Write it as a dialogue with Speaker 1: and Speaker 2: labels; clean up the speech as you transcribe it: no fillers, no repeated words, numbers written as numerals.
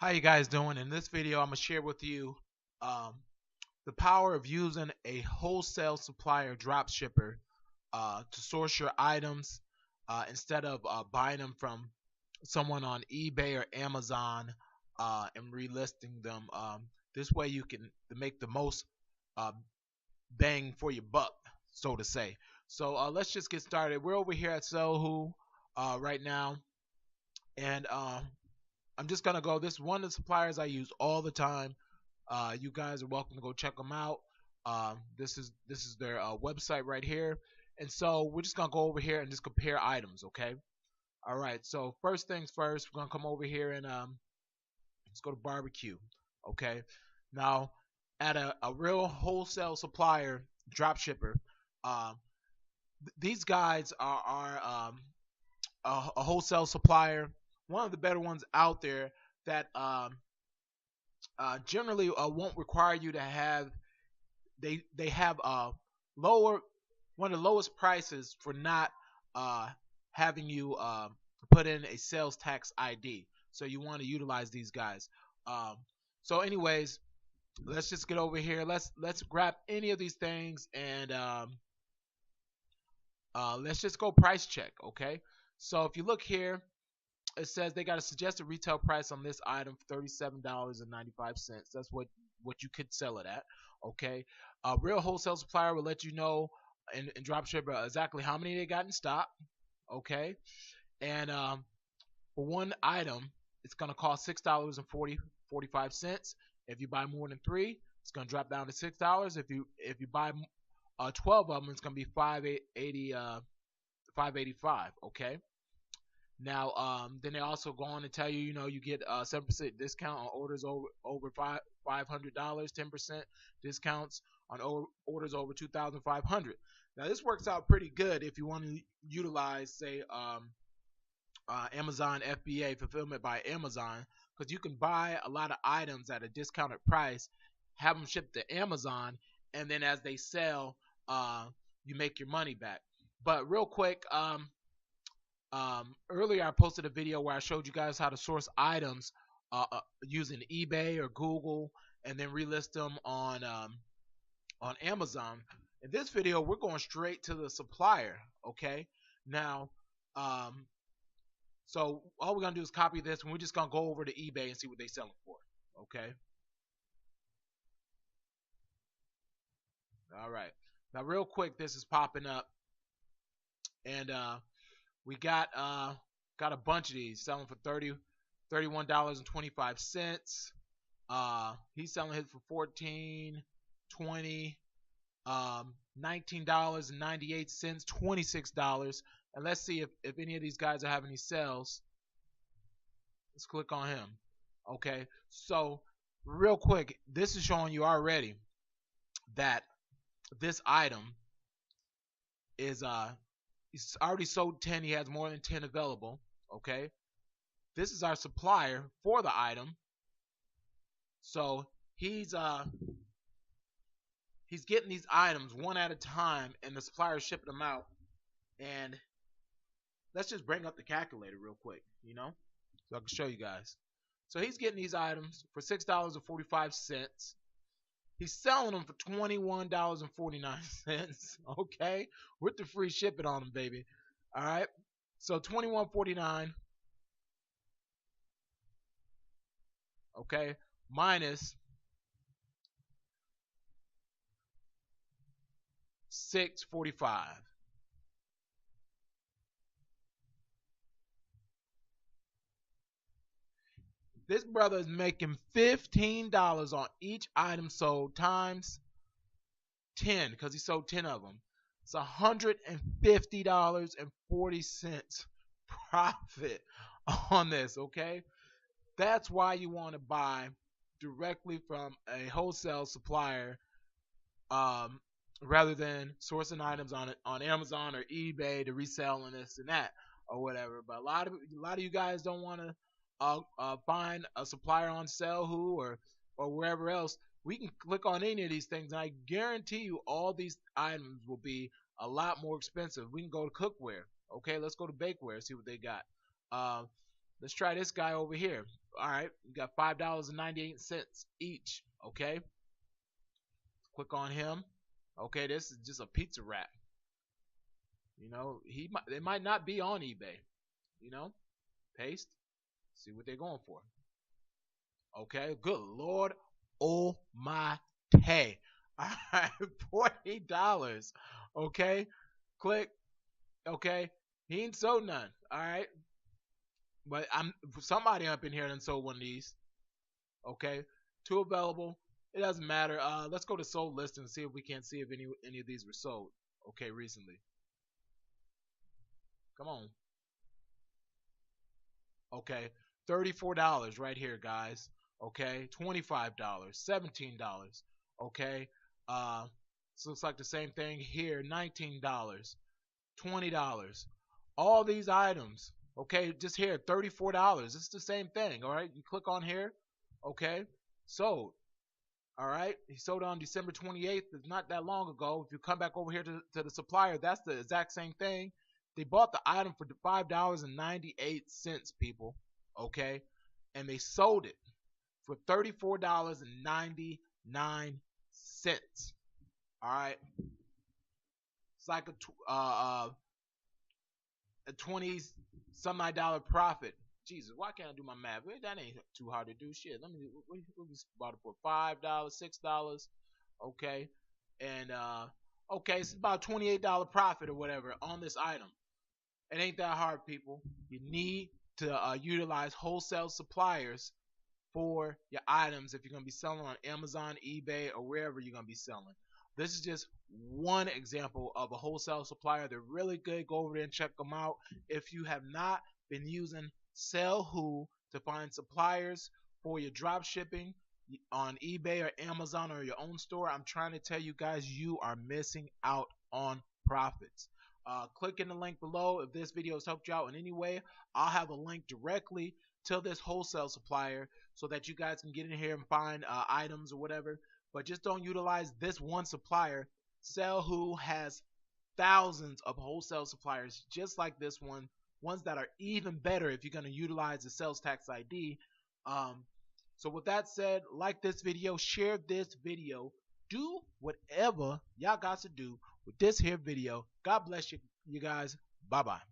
Speaker 1: How you guys doing? In this video, I'm gonna share with you um, the power of using a wholesale supplier drop shipper to source your items instead of buying them from someone on eBay or Amazon and relisting them. This way, you can make the most uh, bang for your buck, so to say. So let's just get started. We're over here at Salehoo right now, and I'm just gonna go. This is one of the suppliers I use all the time. You guys are welcome to go check them out. This is their website right here, and so we're just gonna go over here and just compare items. Okay. All right. So first things first, we're gonna come over here and let's go to barbecue. Okay. Now, at a real wholesale supplier drop shipper, um, these guys are a wholesale supplier, one of the better ones out there that generally won't require you to have. They have lower one of the lowest prices for not uh, having you put in a sales tax ID. So you want to utilize these guys. Um, so, anyways, let's just get over here. Let's grab any of these things and let's just go price check. Okay. So if you look here, it says they got a suggested retail price on this item for $37.95. That's what you could sell it at. Okay, a real wholesale supplier will let you know in dropship exactly how many they got in stock. Okay, and for one item, it's gonna cost $6.45. If you buy more than three, it's gonna drop down to $6. If you buy 12 of them, it's gonna be 585. Okay. Now, then they also go on to tell you, you get 7% discount on orders over $500, 10% discounts on orders over 2,500. Now, this works out pretty good if you want to utilize, say, Amazon FBA fulfillment by Amazon, because you can buy a lot of items at a discounted price, have them shipped to Amazon, and then as they sell, you make your money back. But real quick, earlier I posted a video where I showed you guys how to source items using eBay or Google and then relist them on Amazon. In this video, we're going straight to the supplier. Okay. Now, um, so all we're gonna do is copy this, and we're just gonna go over to eBay and see what they're selling for. Okay. All right. Now, real quick, this is popping up, and we got a bunch of these selling for $31.25. He's selling his for 14, 20, $19.98, $26. And let's see if any of these guys are having any sales. Let's click on him. Okay, so real quick, this is showing you already that this item is he's already sold 10. He has more than 10 available. Okay, this is our supplier for the item, so he's getting these items one at a time, and the supplier is shipping them out. And let's just bring up the calculator real quick, so I can show you guys. So he's getting these items for $6.45. He's selling them for $21.49. Okay, with the free shipping on them, baby. All right, so $21.49. Okay, minus $6.45. This brother is making $15 on each item sold times 10 because he sold 10 of them. It's $150.40 profit on this. Okay, that's why you want to buy directly from a wholesale supplier rather than sourcing items on Amazon or eBay to resell and this and that or whatever. But a lot of you guys don't want to find a supplier on Salehoo or wherever else. We can click on any of these things, and I guarantee you all these items will be a lot more expensive. We can go to cookware. Okay, let's go to bakeware, see what they got. Let's try this guy over here. All right, you got $5.98 each. Okay, click on him. Okay, this is just a pizza wrap. They might not be on eBay. Paste. See what they're going for. Okay, good Lord, oh my hey. All right, $40. Okay, click. Okay, he ain't sold none. All right, but I'm somebody up in here done sold one of these. Okay, two available. It doesn't matter. Let's go to sold list and see if we can see if any of these were sold. Okay, recently. Come on. Okay, $34 right here, guys. Okay, $25, $17. Okay, so looks like the same thing here. $19, $20. All these items. Okay, just here, $34. It's the same thing. All right, you click on here. Okay, sold. All right, he sold on December 28th. It's not that long ago. If you come back over here to the supplier, that's the exact same thing. They bought the item for $5.98, people. Okay, and they sold it for $34.99. All right, it's like a 20 some odd dollar profit. Jesus, why can't I do my math? That ain't too hard to do. Shit, let me. What we bought it for? $5, $6. Okay, and okay, it's about $28 profit or whatever on this item. It ain't that hard, people. You need to utilize wholesale suppliers for your items if you're going to be selling on Amazon, eBay, or wherever you're going to be selling. This is just one example of a wholesale supplier. They're really good. Go over there and check them out. If you have not been using Salehoo to find suppliers for your drop shipping on eBay or Amazon or your own store, I'm trying to tell you guys, you are missing out on profits. Click in the link below. If this video has helped you out in any way, I'll have a link directly to this wholesale supplier so that you guys can get in here and find items or whatever. But just don't utilize this one supplier. Salehoo has thousands of wholesale suppliers just like this one, ones that are even better if you're going to utilize the sales tax ID. So with that said, like this video, share this video, do whatever y'all got to do with this here video. God bless you guys. Bye bye.